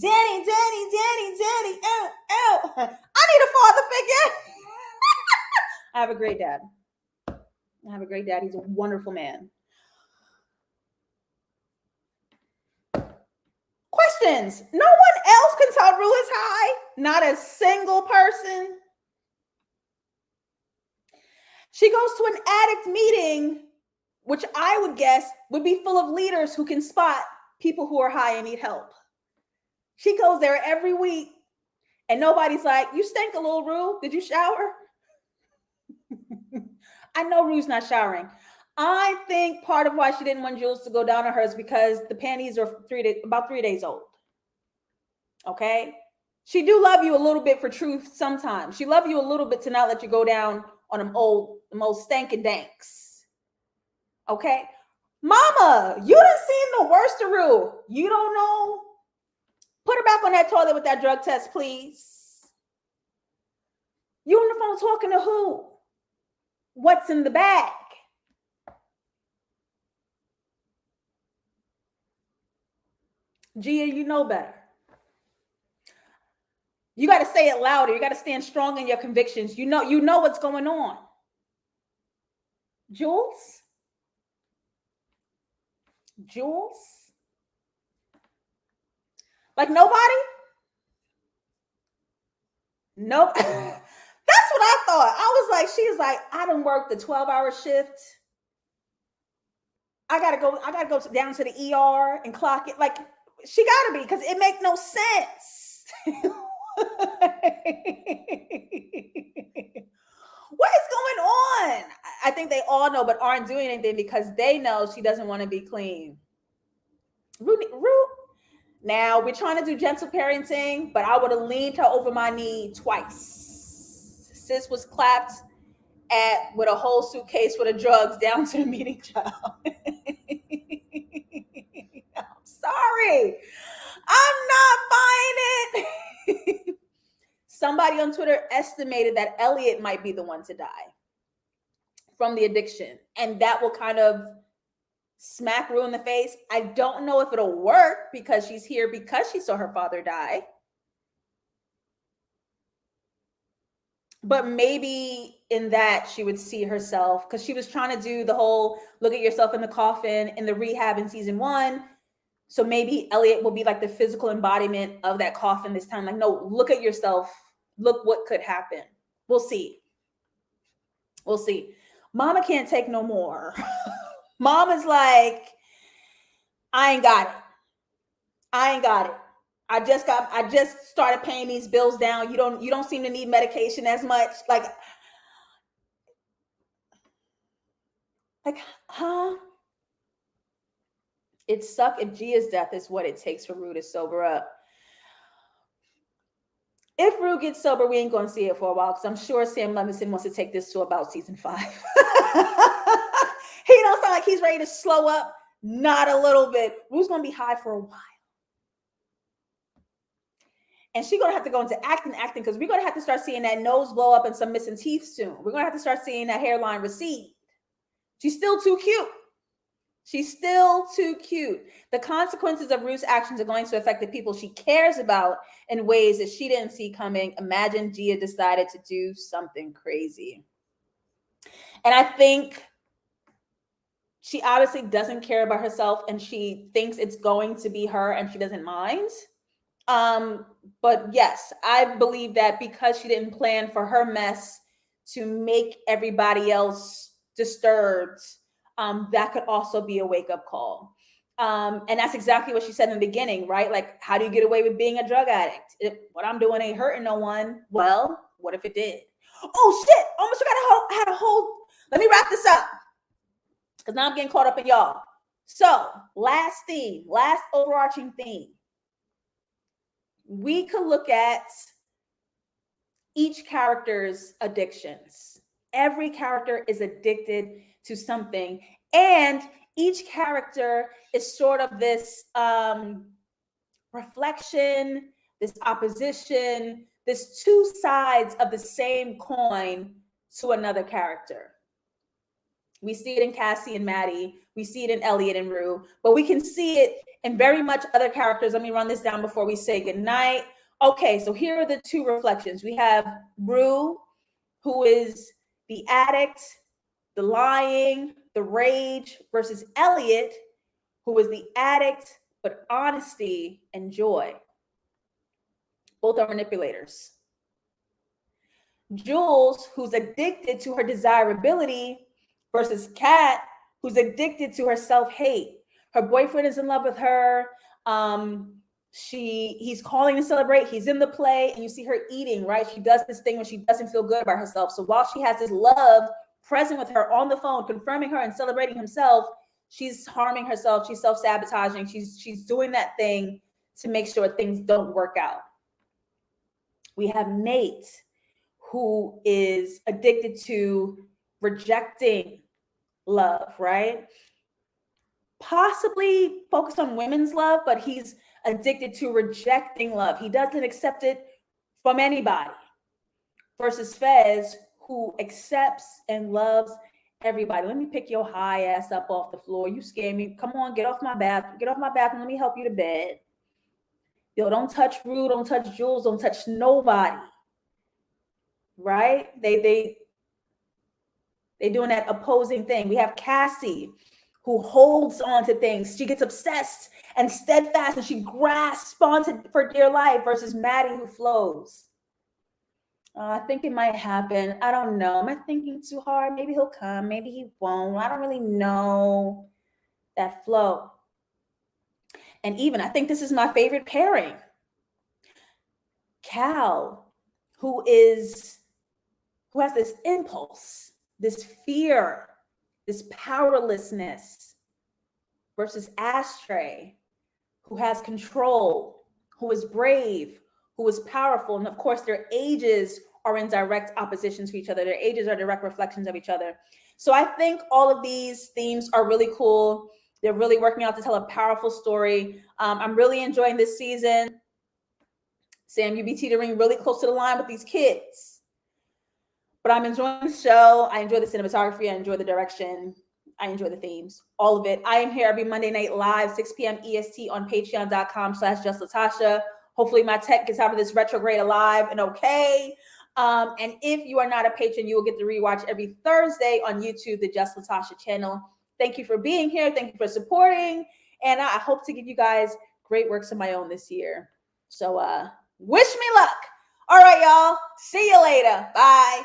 Danny, ow, ow. I need a father figure. I have a great dad. I have a great dad. He's a wonderful man. Questions. No one else can tell Rue is high. Not a single person. She goes to an addict meeting, which I would guess would be full of leaders who can spot people who are high and need help. She goes there every week, and nobody's like, "You stink a little, Rue. Did you shower?" I know Rue's not showering. I think part of why she didn't want Jules to go down on her is because the panties are about 3 days old. Okay? She do love you a little bit for truth sometimes. She love you a little bit to not let you go down on them old stankin' danks. Okay? Mama, you done seen the worst of Rue. You don't know? Put her back on that toilet with that drug test, please. You on the phone talking to who? What's in the bag? Gia, you know better. You got to say it louder. You got to stand strong in your convictions. You know what's going on. Jules? Jules? Like nobody? Nope. That's what I thought. I was like, she's like, I done worked the 12-hour shift. I gotta go down to the ER and clock it. Like, she gotta be, because it make no sense. What is going on? I think they all know, but aren't doing anything because they know she doesn't want to be clean. Rue. Now we're trying to do gentle parenting, but I would have leaned her over my knee twice. Sis was clapped at with a whole suitcase with the drugs down to the meeting child. I'm sorry. I'm not buying it. Somebody on Twitter estimated that Elliot might be the one to die from the addiction. And that will kind of smack Rue in the face. I don't know if it'll work because she's here because she saw her father die. But maybe in that she would see herself, because she was trying to do the whole look at yourself in the coffin in the rehab in season 1. So maybe Elliot will be like the physical embodiment of that coffin this time. Like, no, look at yourself. Look what could happen. We'll see. We'll see. Mama can't take no more. Mama's like, I ain't got it. I ain't got it. I just started paying these bills down. You don't seem to need medication as much. Like, huh? It suck if Gia's death is what it takes for Rue to sober up. If Rue gets sober, we ain't gonna see it for a while because I'm sure Sam Levinson wants to take this to about season 5. He don't sound like he's ready to slow up. Not a little bit. Rue's gonna be high for a while. And she's gonna have to go into acting, because we're gonna have to start seeing that nose blow up and some missing teeth soon. We're gonna have to start seeing that hairline recede. She's still too cute. She's still too cute. The consequences of Rue's actions are going to affect the people she cares about in ways that she didn't see coming. Imagine Gia decided to do something crazy. And I think she obviously doesn't care about herself and she thinks it's going to be her and she doesn't mind. But yes, I believe that because she didn't plan for her mess to make everybody else disturbed, that could also be a wake-up call. And that's exactly what she said in the beginning, right? Like, how do you get away with being a drug addict? What I'm doing ain't hurting no one. Well, what if it did? Oh shit! Almost had a whole. Let me wrap this up because now I'm getting caught up in y'all. So, last overarching theme. We could look at each character's addictions. Every character is addicted to something. And each character is sort of this reflection, this opposition, this two sides of the same coin to another character. We see it in Cassie and MADDIE. We see it in Elliot and Rue, but we can see it in very much other characters. Let me run this down before we say goodnight. Okay, so here are the two reflections. We have Rue, who is the addict, the lying, the rage, versus Elliot, who is the addict, but honesty and joy. Both are manipulators. Jules, who's addicted to her desirability, versus Kat, who's addicted to her self-hate. Her boyfriend is in love with her. He's calling to celebrate. He's in the play, and you see her eating, right? She does this thing when she doesn't feel good about herself. So while she has this love present with her on the phone, confirming her and celebrating himself, she's harming herself. She's self-sabotaging. She's doing that thing to make sure things don't work out. We have Nate, who is addicted to rejecting love, right? Possibly focused on women's love, but he's addicted to rejecting love. He doesn't accept it from anybody. Versus Fez, who accepts and loves everybody. Let me pick your high ass up off the floor. You scare me. Come on, get off my back. Get off my back and let me help you to bed. Yo, don't touch Rue, don't touch Jules, don't touch nobody. Right? They doing that opposing thing. We have Cassie, who holds on to things. She gets obsessed and steadfast, and she grasps onto for dear life, versus MADDIE, who flows. I think it might happen. I don't know. Am I thinking too hard? Maybe he'll come. Maybe he won't. I don't really know. That flow. And even, I think this is my favorite pairing. Cal, who has this impulse, this fear, this powerlessness, versus Ashtray, who has control, who is brave, who is powerful. And of course, their ages are in direct opposition to each other. Their ages are direct reflections of each other. So I think all of these themes are really cool. They're really working out to tell a powerful story. I'm really enjoying this season. Sam, you be teetering really close to the line with these kids. But I'm enjoying the show. I enjoy the cinematography. I enjoy the direction. I enjoy the themes, all of it. I am here every Monday night live, 6 p.m. EST on patreon.com/JustLatasha. Hopefully my tech gets out of this retrograde alive and okay. And if you are not a patron, you will get to rewatch every Thursday on YouTube, the JustLatasha channel. Thank you for being here. Thank you for supporting. And I hope to give you guys great works of my own this year. So wish me luck. All right, y'all. See you later. Bye.